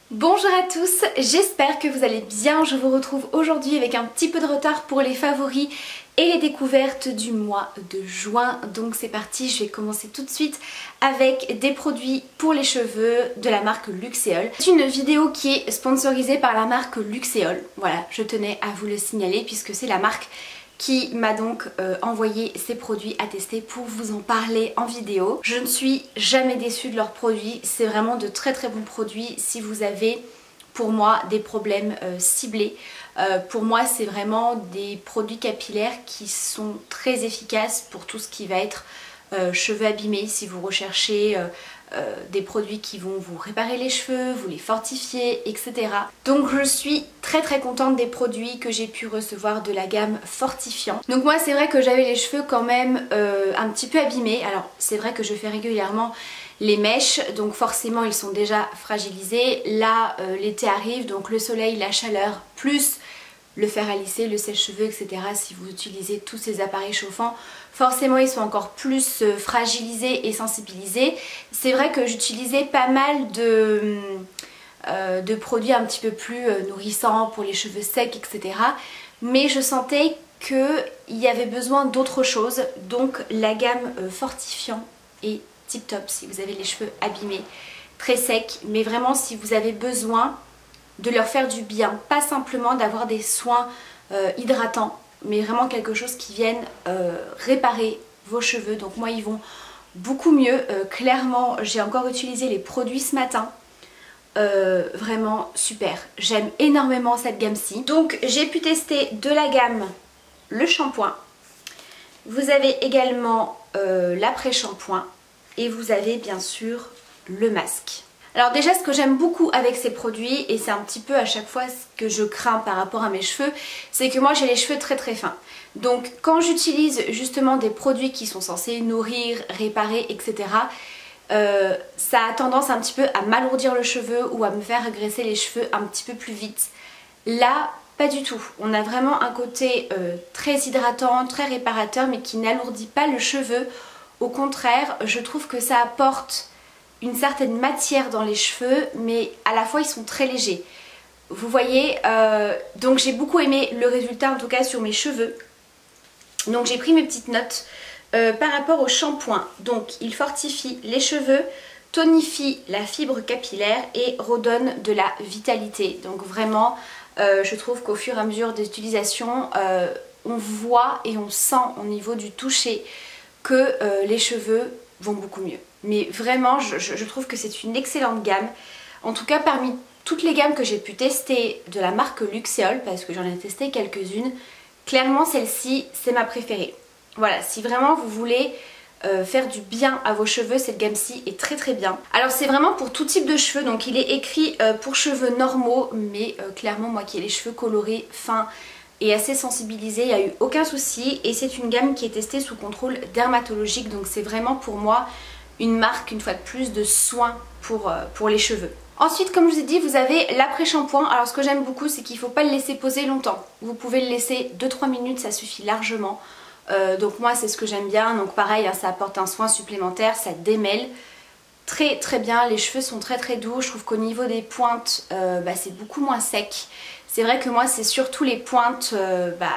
Bonjour à tous, j'espère que vous allez bien. Je vous retrouve aujourd'hui avec un petit peu de retard pour les favoris et les découvertes du mois de juin. Donc c'est parti, je vais commencer tout de suite avec des produits pour les cheveux de la marque Luxéol. C'est une vidéo qui est sponsorisée par la marque Luxéol. Voilà, je tenais à vous le signaler puisque c'est la marque qui m'a donc envoyé ces produits à tester pour vous en parler en vidéo. Je ne suis jamais déçue de leurs produits, c'est vraiment de très très bons produits si vous avez pour moi des problèmes ciblés. Pour moi c'est vraiment des produits capillaires qui sont très efficaces pour tout ce qui va être cheveux abîmés, si vous recherchez des produits qui vont vous réparer les cheveux, vous les fortifier, etc. Donc je suis très très contente des produits que j'ai pu recevoir de la gamme Fortifiant. Donc moi c'est vrai que j'avais les cheveux quand même un petit peu abîmés. Alors c'est vrai que je fais régulièrement les mèches, donc forcément ils sont déjà fragilisés. Là l'été arrive, donc le soleil, la chaleur, plus le fer à lisser, le sèche-cheveux, etc. Si vous utilisez tous ces appareils chauffants, forcément ils sont encore plus fragilisés et sensibilisés. C'est vrai que j'utilisais pas mal de produits un petit peu plus nourrissants pour les cheveux secs, etc. Mais je sentais qu'il y avait besoin d'autre chose. Donc la gamme Fortifiant est tip top si vous avez les cheveux abîmés, très secs. Mais vraiment si vous avez besoin de leur faire du bien, pas simplement d'avoir des soins hydratants, mais vraiment quelque chose qui vienne réparer vos cheveux. Donc moi ils vont beaucoup mieux. Clairement j'ai encore utilisé les produits ce matin, vraiment super, j'aime énormément cette gamme-ci. Donc j'ai pu tester de la gamme le shampoing, vous avez également l'après-shampoing et vous avez bien sûr le masque. Alors déjà ce que j'aime beaucoup avec ces produits, et c'est un petit peu à chaque fois ce que je crains par rapport à mes cheveux, c'est que moi j'ai les cheveux très très fins. Donc quand j'utilise justement des produits qui sont censés nourrir, réparer, etc. Ça a tendance un petit peu à m'alourdir le cheveu ou à me faire graisser les cheveux un petit peu plus vite. Là pas du tout, on a vraiment un côté très hydratant, très réparateur, mais qui n'alourdit pas le cheveu. Au contraire, je trouve que ça apporte une certaine matière dans les cheveux, mais à la fois ils sont très légers. Vous voyez, donc j'ai beaucoup aimé le résultat en tout cas sur mes cheveux. Donc j'ai pris mes petites notes par rapport au shampoing. Donc il fortifie les cheveux, tonifie la fibre capillaire et redonne de la vitalité. Donc vraiment je trouve qu'au fur et à mesure des utilisations on voit et on sent au niveau du toucher que les cheveux vont beaucoup mieux. Mais vraiment je trouve que c'est une excellente gamme. En tout cas parmi toutes les gammes que j'ai pu tester de la marque Luxéol, parce que j'en ai testé quelques-unes, clairement celle-ci c'est ma préférée. Voilà, si vraiment vous voulez faire du bien à vos cheveux, cette gamme-ci est très très bien. Alors c'est vraiment pour tout type de cheveux, donc il est écrit pour cheveux normaux, mais clairement moi qui ai les cheveux colorés, fins et assez sensibilisés, il n'y a eu aucun souci. Et c'est une gamme qui est testée sous contrôle dermatologique, donc c'est vraiment pour moi une marque, une fois de plus, de soins pour les cheveux. Ensuite, comme je vous ai dit, vous avez l'après-shampoing. Alors ce que j'aime beaucoup, c'est qu'il ne faut pas le laisser poser longtemps. Vous pouvez le laisser 2-3 minutes, ça suffit largement. Donc moi c'est ce que j'aime bien. Donc pareil, hein, ça apporte un soin supplémentaire, ça démêle très très bien. Les cheveux sont très très doux. Je trouve qu'au niveau des pointes, c'est beaucoup moins sec. C'est vrai que moi c'est surtout les pointes,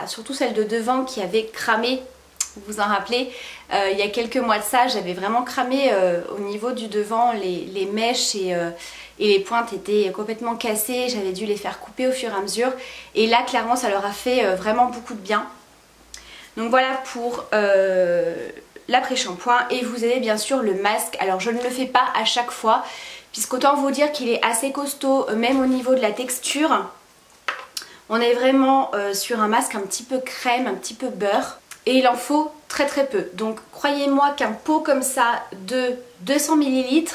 surtout celles de devant qui avaient cramé. Vous vous en rappelez, il y a quelques mois de ça, j'avais vraiment cramé au niveau du devant, les mèches et les pointes étaient complètement cassées. J'avais dû les faire couper au fur et à mesure. Et là, clairement, ça leur a fait vraiment beaucoup de bien. Donc voilà pour l'après-shampoing. Et vous avez bien sûr le masque. Alors je ne le fais pas à chaque fois, puisqu'autant vous dire qu'il est assez costaud, même au niveau de la texture. On est vraiment sur un masque un petit peu crème, un petit peu beurre. Et il en faut très très peu. Donc croyez-moi qu'un pot comme ça de 200 ml,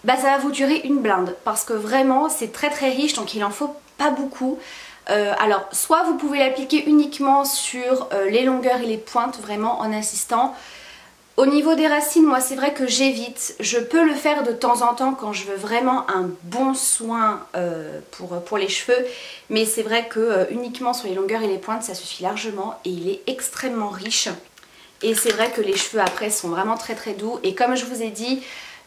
ça va vous durer une blinde. Parce que vraiment c'est très très riche, donc il en faut pas beaucoup. Alors soit vous pouvez l'appliquer uniquement sur les longueurs et les pointes, vraiment en insistant. Au niveau des racines, moi c'est vrai que j'évite. Je peux le faire de temps en temps quand je veux vraiment un bon soin pour les cheveux. Mais c'est vrai que uniquement sur les longueurs et les pointes ça suffit largement. Et il est extrêmement riche. Et c'est vrai que les cheveux après sont vraiment très très doux. Et comme je vous ai dit,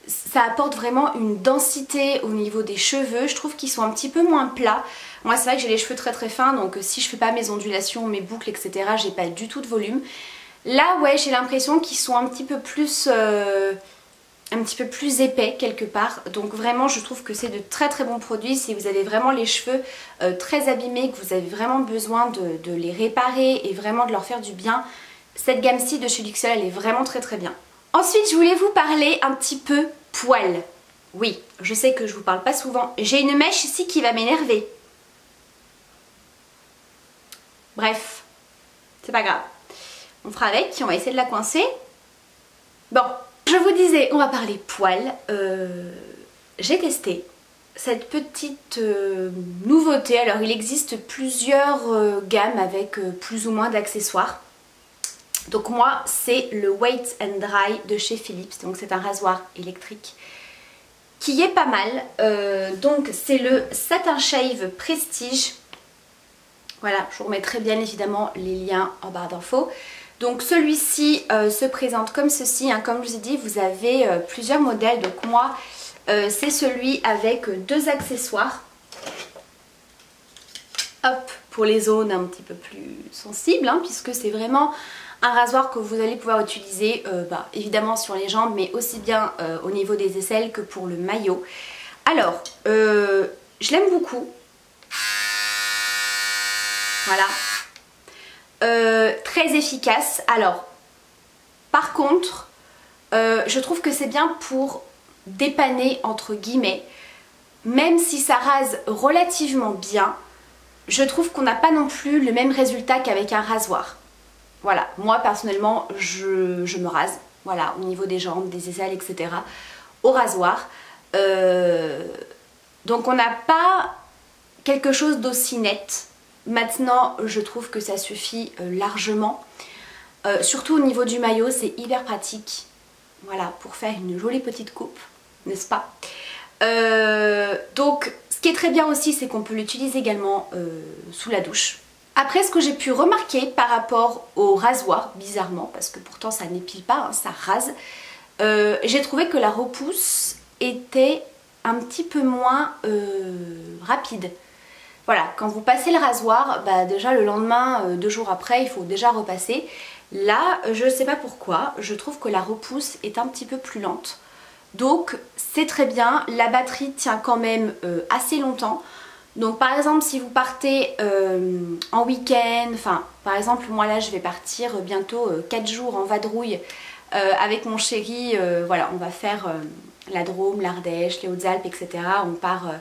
ça apporte vraiment une densité au niveau des cheveux. Je trouve qu'ils sont un petit peu moins plats. Moi c'est vrai que j'ai les cheveux très très fins, donc si je fais pas mes ondulations, mes boucles, etc., j'ai pas du tout de volume. Là ouais, j'ai l'impression qu'ils sont un petit peu plus épais quelque part. Donc vraiment je trouve que c'est de très très bons produits. Si vous avez vraiment les cheveux très abîmés, que vous avez vraiment besoin de les réparer et vraiment de leur faire du bien, cette gamme-ci de chez Luxel elle est vraiment très très bien. Ensuite je voulais vous parler un petit peu poils. Oui, je sais que je vous parle pas souvent. J'ai une mèche ici qui va m'énerver. Bref, c'est pas grave. On fera avec, on va essayer de la coincer. Bon, je vous disais, on va parler poils. J'ai testé cette petite nouveauté. Alors il existe plusieurs gammes avec plus ou moins d'accessoires. Donc moi c'est le Wet and Dry de chez Philips. Donc c'est un rasoir électrique qui est pas mal. Donc c'est le Satin Shave Prestige. Voilà, je vous remettrai bien évidemment les liens en barre d'infos. Donc celui-ci se présente comme ceci, hein. Comme je vous ai dit, vous avez plusieurs modèles. Donc moi, c'est celui avec deux accessoires. Hop, pour les zones un petit peu plus sensibles, hein, puisque c'est vraiment un rasoir que vous allez pouvoir utiliser évidemment sur les jambes, mais aussi bien au niveau des aisselles que pour le maillot. Alors, je l'aime beaucoup. Voilà. Très efficace. Alors, par contre, je trouve que c'est bien pour dépanner entre guillemets. Même si ça rase relativement bien, je trouve qu'on n'a pas non plus le même résultat qu'avec un rasoir. Voilà, moi personnellement, je me rase. Voilà, au niveau des jambes, des aisselles, etc. au rasoir. Donc on n'a pas quelque chose d'aussi net. Maintenant, je trouve que ça suffit largement. Surtout au niveau du maillot, c'est hyper pratique. Voilà, pour faire une jolie petite coupe, n'est-ce pas? Donc, ce qui est très bien aussi, c'est qu'on peut l'utiliser également sous la douche. Après, ce que j'ai pu remarquer par rapport au rasoir, bizarrement, parce que pourtant ça n'épile pas, hein, ça rase, j'ai trouvé que la repousse était un petit peu moins rapide. Voilà, quand vous passez le rasoir, déjà le lendemain, 2 jours après, il faut déjà repasser. Là, je ne sais pas pourquoi, je trouve que la repousse est un petit peu plus lente. Donc c'est très bien, la batterie tient quand même assez longtemps. Donc par exemple si vous partez en week-end, enfin par exemple moi là je vais partir bientôt 4 jours en vadrouille avec mon chéri, voilà on va faire la Drôme, l'Ardèche, les Hautes-Alpes, etc. On part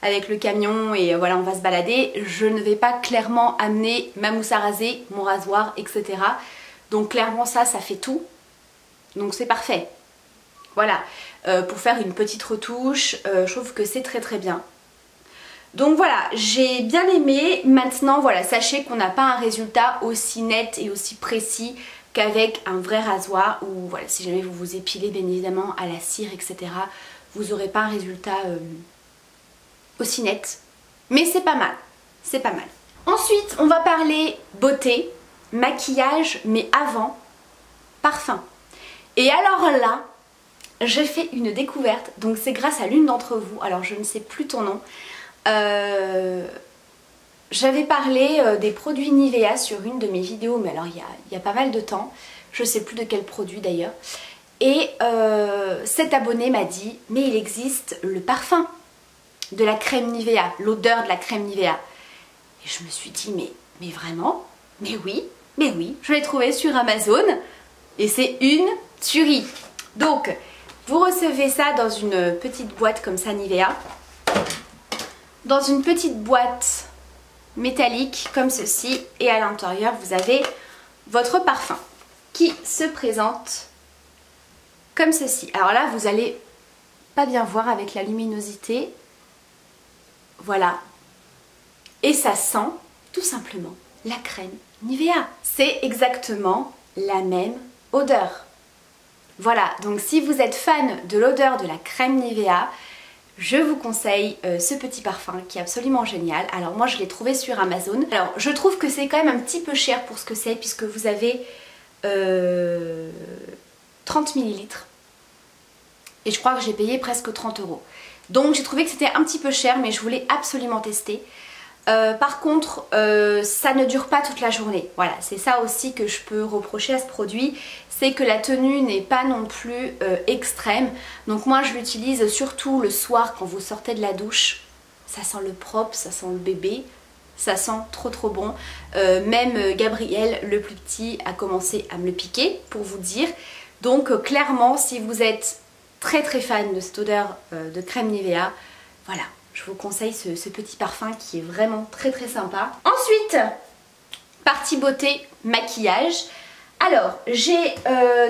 avec le camion et voilà on va se balader. Je ne vais pas clairement amener ma mousse à raser, mon rasoir, etc. Donc clairement ça fait tout. Donc c'est parfait. Voilà, pour faire une petite retouche, je trouve que c'est très très bien. Donc voilà, j'ai bien aimé. Maintenant voilà, sachez qu'on n'a pas un résultat aussi net et aussi précis qu'avec un vrai rasoir. Ou voilà, si jamais vous vous épilez bien évidemment à la cire, etc. vous n'aurez pas un résultat aussi net. Mais c'est pas mal, c'est pas mal. Ensuite, on va parler beauté, maquillage, mais avant, parfum. Et alors là, j'ai fait une découverte, donc c'est grâce à l'une d'entre vous, alors je ne sais plus ton nom. J'avais parlé des produits Nivea sur une de mes vidéos, mais alors il y a pas mal de temps, je ne sais plus de quel produit d'ailleurs. Et cet abonné m'a dit, mais il existe le parfum de la crème Nivea, l'odeur de la crème Nivea. Et je me suis dit, mais vraiment? Mais oui, je l'ai trouvé sur Amazon et c'est une tuerie. Donc, vous recevez ça dans une petite boîte comme ça Nivea, dans une petite boîte métallique comme ceci, et à l'intérieur vous avez votre parfum qui se présente comme ceci. Alors là vous allez pas bien voir avec la luminosité, voilà, et ça sent tout simplement la crème Nivea. C'est exactement la même odeur. Voilà, donc si vous êtes fan de l'odeur de la crème Nivea, je vous conseille ce petit parfum qui est absolument génial. Alors moi je l'ai trouvé sur Amazon. Alors je trouve que c'est quand même un petit peu cher pour ce que c'est, puisque vous avez 30 ml. Et je crois que j'ai payé presque 30 €. Donc j'ai trouvé que c'était un petit peu cher, mais je voulais absolument tester. Par contre, ça ne dure pas toute la journée. Voilà, c'est ça aussi que je peux reprocher à ce produit, c'est que la tenue n'est pas non plus extrême. Donc moi je l'utilise surtout le soir quand vous sortez de la douche. Ça sent le propre, ça sent le bébé, ça sent trop bon. Même Gabriel, le plus petit, a commencé à me le piquer, pour vous dire. Donc clairement, si vous êtes très fan de cette odeur de crème Nivea, voilà. Je vous conseille ce petit parfum qui est vraiment très sympa. Ensuite, partie beauté, maquillage. Alors, j'ai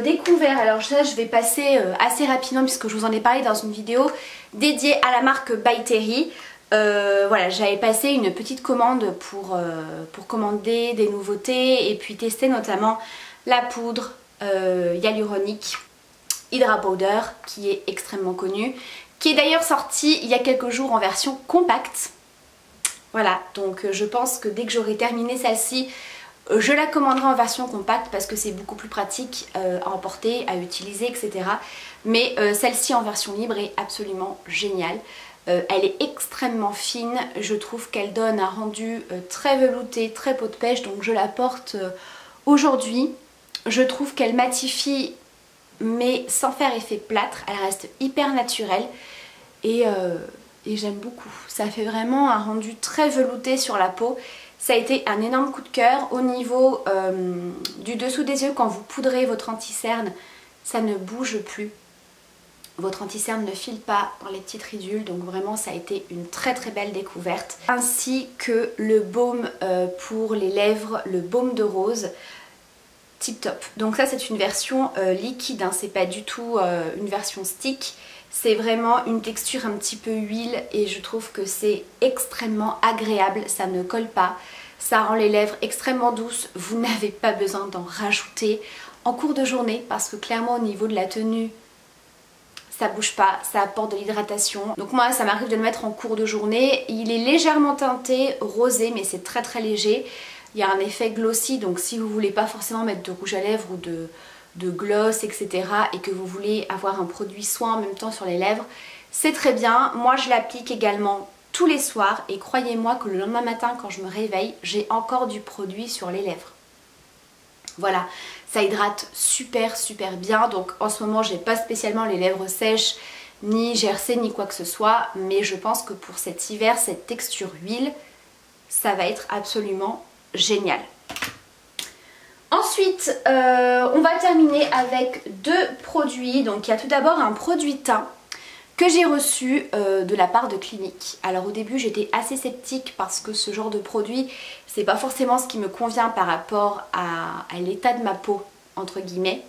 découvert, alors ça je vais passer assez rapidement puisque je vous en ai parlé dans une vidéo dédiée à la marque By Terry. Voilà, j'avais passé une petite commande pour commander des nouveautés et puis tester notamment la poudre hyaluronique Hydra Powder qui est extrêmement connue, qui est d'ailleurs sorti il y a quelques jours en version compacte. Voilà, donc je pense que dès que j'aurai terminé celle-ci, je la commanderai en version compacte parce que c'est beaucoup plus pratique à emporter, à utiliser, etc. Mais celle-ci en version libre est absolument géniale. Elle est extrêmement fine, je trouve qu'elle donne un rendu très velouté, très peau de pêche, donc je la porte aujourd'hui. Je trouve qu'elle matifie mais sans faire effet plâtre, elle reste hyper naturelle et j'aime beaucoup. Ça fait vraiment un rendu très velouté sur la peau. Ça a été un énorme coup de cœur. Au niveau du dessous des yeux, quand vous poudrez votre anti-cerne, ça ne bouge plus. Votre anti-cerne ne file pas dans les petites ridules, donc vraiment ça a été une très belle découverte. Ainsi que le baume pour les lèvres, le baume de rose. Tip top. Donc ça c'est une version liquide, hein, c'est pas du tout une version stick. C'est vraiment une texture un petit peu huile et je trouve que c'est extrêmement agréable, ça ne colle pas. Ça rend les lèvres extrêmement douces, vous n'avez pas besoin d'en rajouter en cours de journée parce que clairement au niveau de la tenue, ça bouge pas, ça apporte de l'hydratation. Donc moi ça m'arrive de le mettre en cours de journée. Il est légèrement teinté rosé mais c'est très léger. Il y a un effet glossy, donc si vous voulez pas forcément mettre de rouge à lèvres ou de gloss, etc. et que vous voulez avoir un produit soin en même temps sur les lèvres, c'est très bien. Moi je l'applique également tous les soirs et croyez-moi que le lendemain matin quand je me réveille, j'ai encore du produit sur les lèvres. Voilà, ça hydrate super bien. Donc en ce moment j'ai pas spécialement les lèvres sèches, ni gercées, ni quoi que ce soit, mais je pense que pour cet hiver, cette texture huile, ça va être absolument génial. Ensuite, on va terminer avec deux produits. Donc il y a tout d'abord un produit teint que j'ai reçu de la part de Clinique. Alors au début j'étais assez sceptique parce que ce genre de produit c'est pas forcément ce qui me convient par rapport à l'état de ma peau entre guillemets.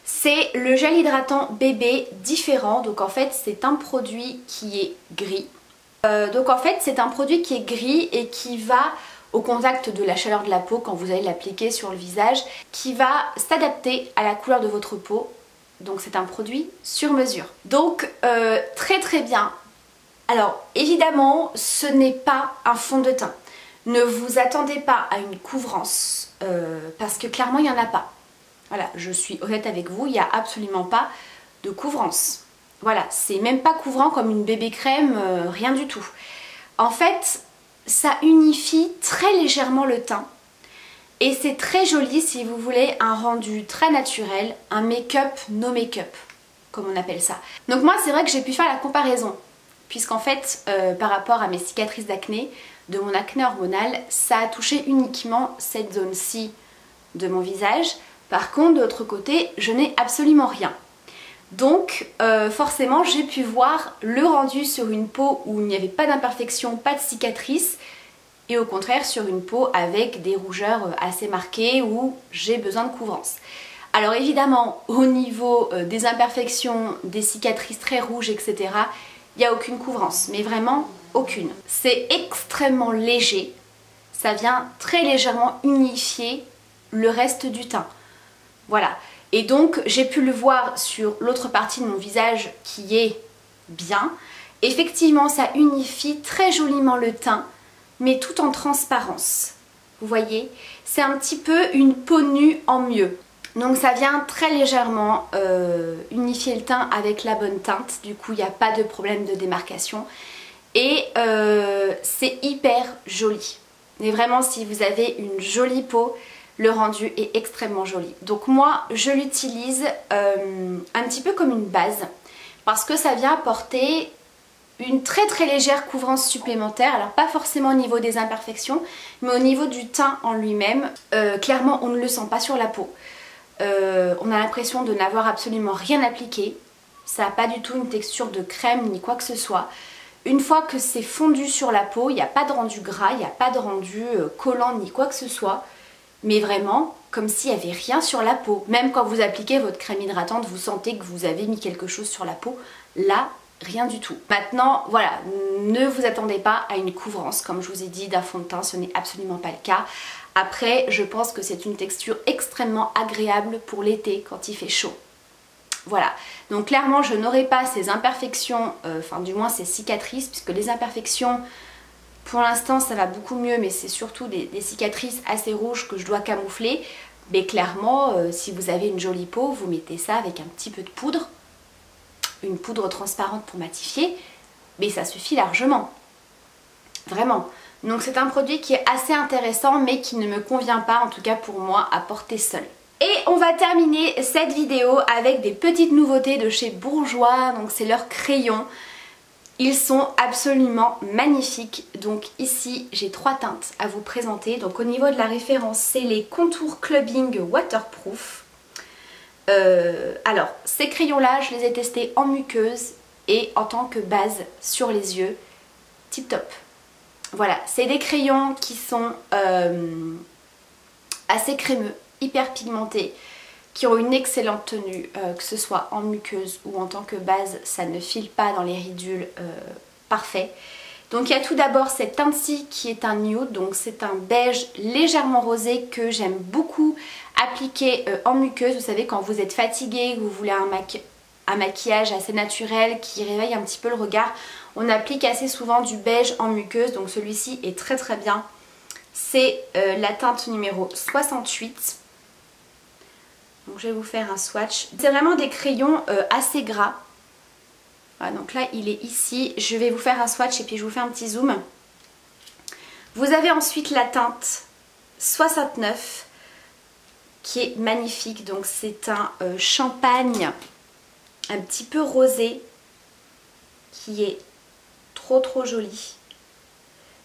C'est le gel hydratant bébé différent. Donc en fait c'est un produit qui est gris. Donc en fait c'est un produit qui est gris et qui va au contact de la chaleur de la peau quand vous allez l'appliquer sur le visage, qui va s'adapter à la couleur de votre peau. Donc c'est un produit sur mesure. Donc très bien. Alors évidemment ce n'est pas un fond de teint. Ne vous attendez pas à une couvrance parce que clairement il n'y en a pas. Voilà, je suis honnête avec vous, il n'y a absolument pas de couvrance. Voilà, c'est même pas couvrant comme une bébé crème, rien du tout. En fait, ça unifie très légèrement le teint. Et c'est très joli si vous voulez un rendu très naturel, un make-up no make-up, comme on appelle ça. Donc moi c'est vrai que j'ai pu faire la comparaison, puisqu'en fait par rapport à mes cicatrices d'acné, de mon acné hormonal, ça a touché uniquement cette zone-ci de mon visage. Par contre de l'autre côté, je n'ai absolument rien. Donc forcément j'ai pu voir le rendu sur une peau où il n'y avait pas d'imperfection, pas de cicatrice, et au contraire sur une peau avec des rougeurs assez marquées où j'ai besoin de couvrance. Alors évidemment au niveau des imperfections, des cicatrices très rouges, etc., il n'y a aucune couvrance, mais vraiment aucune. C'est extrêmement léger, ça vient très légèrement unifier le reste du teint. Voilà. Et donc j'ai pu le voir sur l'autre partie de mon visage qui est bien. Effectivement ça unifie très joliment le teint, mais tout en transparence. Vous voyez, c'est un petit peu une peau nue en mieux. Donc ça vient très légèrement unifier le teint avec la bonne teinte, du coup il n'y a pas de problème de démarcation. Et c'est hyper joli. Mais vraiment, si vous avez une jolie peau, le rendu est extrêmement joli. Donc moi, je l'utilise un petit peu comme une base parce que ça vient apporter une très légère couvrance supplémentaire. Alors pas forcément au niveau des imperfections, mais au niveau du teint en lui-même. Clairement, on ne le sent pas sur la peau. On a l'impression de n'avoir absolument rien appliqué. Ça n'a pas du tout une texture de crème ni quoi que ce soit. Une fois que c'est fondu sur la peau, il n'y a pas de rendu gras, il n'y a pas de rendu collant ni quoi que ce soit. Mais vraiment, comme s'il n'y avait rien sur la peau. Même quand vous appliquez votre crème hydratante, vous sentez que vous avez mis quelque chose sur la peau. Là, rien du tout. Maintenant, voilà, ne vous attendez pas à une couvrance, comme je vous ai dit, d'un fond de teint, ce n'est absolument pas le cas. Après, je pense que c'est une texture extrêmement agréable pour l'été quand il fait chaud. Voilà, donc clairement je n'aurai pas ces imperfections, enfin du moins ces cicatrices, puisque les imperfections, pour l'instant ça va beaucoup mieux, mais c'est surtout des cicatrices assez rouges que je dois camoufler. Mais clairement, si vous avez une jolie peau, vous mettez ça avec un petit peu de poudre, une poudre transparente pour matifier, mais ça suffit largement, vraiment. Donc c'est un produit qui est assez intéressant, mais qui ne me convient pas, en tout cas pour moi, à porter seul. Et on va terminer cette vidéo avec des petites nouveautés de chez Bourjois, donc c'est leurs crayons. Ils sont absolument magnifiques. Donc ici j'ai 3 teintes à vous présenter. Donc au niveau de la référence, c'est les Contour Clubbing Waterproof. Alors ces crayons là, je les ai testés en muqueuse et en tant que base sur les yeux. Tip top. Voilà, c'est des crayons qui sont assez crémeux, hyper pigmentés, qui ont une excellente tenue, que ce soit en muqueuse ou en tant que base, ça ne file pas dans les ridules, parfait. Donc il y a tout d'abord cette teinte-ci qui est un nude, donc c'est un beige légèrement rosé que j'aime beaucoup appliquer en muqueuse. Vous savez, quand vous êtes fatigué, que vous voulez un maquillage assez naturel qui réveille un petit peu le regard, on applique assez souvent du beige en muqueuse, donc celui-ci est très bien. C'est la teinte numéro 68. Donc je vais vous faire un swatch. C'est vraiment des crayons assez gras. Voilà, donc là il est ici. Je vais vous faire un swatch et puis je vous fais un petit zoom. Vous avez ensuite la teinte 69 qui est magnifique. Donc c'est un champagne un petit peu rosé qui est trop joli.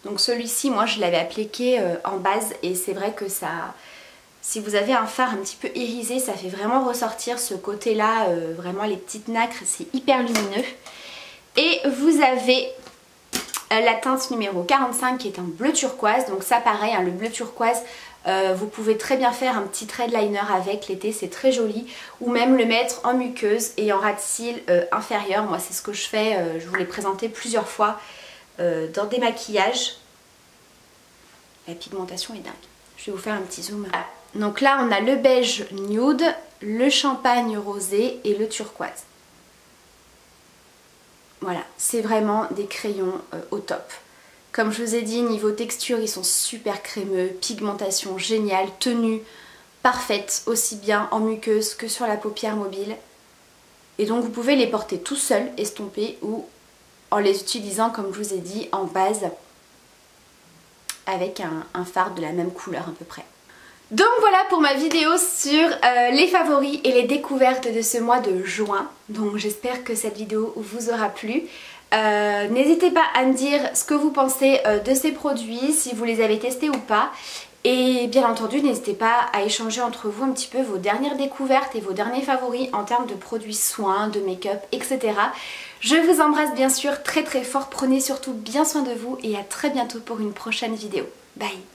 Donc celui-ci, moi je l'avais appliqué en base et c'est vrai que ça, si vous avez un fard un petit peu irisé, ça fait vraiment ressortir ce côté-là, vraiment les petites nacres, c'est hyper lumineux. Et vous avez la teinte numéro 45 qui est un bleu turquoise. Donc ça pareil, hein, le bleu turquoise, vous pouvez très bien faire un petit trait de liner avec l'été, c'est très joli. Ou même le mettre en muqueuse et en ras de cils inférieur. Moi c'est ce que je fais, je vous l'ai présenté plusieurs fois. Dans des maquillages. La pigmentation est dingue. Je vais vous faire un petit zoom. Voilà. Donc là on a le beige nude, le champagne rosé et le turquoise. Voilà, c'est vraiment des crayons au top. Comme je vous ai dit, niveau texture ils sont super crémeux, pigmentation géniale, tenue parfaite aussi bien en muqueuse que sur la paupière mobile. Et donc vous pouvez les porter tout seul, estompés, ou en les utilisant comme je vous ai dit en base avec un fard de la même couleur à peu près. Donc voilà pour ma vidéo sur les favoris et les découvertes de ce mois de juin. Donc j'espère que cette vidéo vous aura plu. N'hésitez pas à me dire ce que vous pensez de ces produits, si vous les avez testés ou pas. Et bien entendu, n'hésitez pas à échanger entre vous un petit peu vos dernières découvertes et vos derniers favoris en termes de produits soins, de make-up, etc. Je vous embrasse bien sûr très fort, prenez surtout bien soin de vous et à très bientôt pour une prochaine vidéo. Bye!